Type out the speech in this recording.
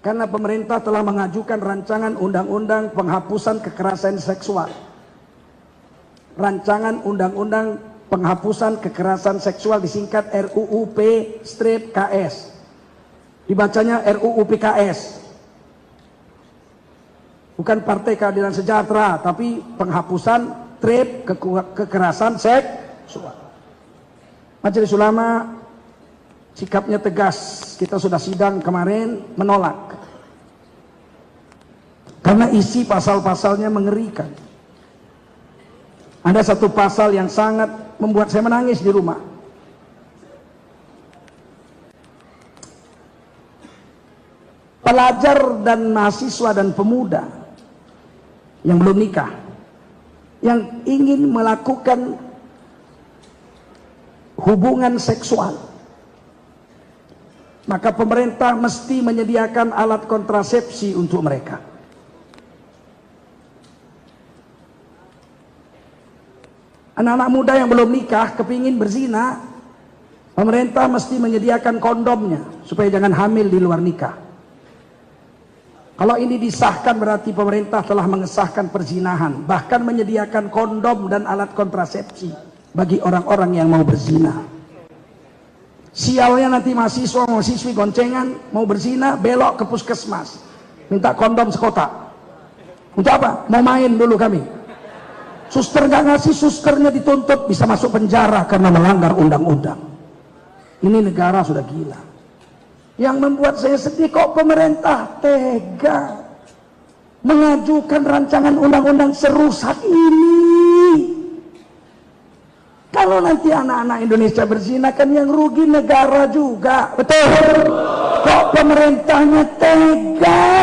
karena pemerintah telah mengajukan rancangan undang-undang penghapusan kekerasan seksual. Rancangan undang-undang penghapusan kekerasan seksual disingkat RUU P/KS. Dibacanya RUU PKS. Bukan Partai Keadilan Sejahtera, tapi penghapusan kekerasan seksual. Majelis Ulama sikapnya tegas. Kita sudah sidang kemarin menolak. Karena isi pasal-pasalnya mengerikan. Ada satu pasal yang sangat membuat saya menangis di rumah. Pelajar dan mahasiswa dan pemuda yang belum nikah, yang ingin melakukan hubungan seksual, maka pemerintah mesti menyediakan alat kontrasepsi untuk mereka. Anak-anak muda yang belum nikah kepingin berzina, pemerintah mesti menyediakan kondomnya supaya jangan hamil di luar nikah. Kalau ini disahkan berarti pemerintah telah mengesahkan perzinahan, bahkan menyediakan kondom dan alat kontrasepsi bagi orang-orang yang mau berzina. Sialnya nanti mahasiswa-mahasiswi goncengan mau berzina, belok ke puskesmas, minta kondom sekotak. Untuk apa? Mau main dulu kami. Suster nggak ngasih, susternya dituntut, bisa masuk penjara karena melanggar undang-undang. Ini negara sudah gila. Yang membuat saya sedih, kok pemerintah tega mengajukan rancangan undang-undang serusak ini. Kalau nanti anak-anak Indonesia berzina kan yang rugi negara juga, betul? Kok pemerintahnya tega?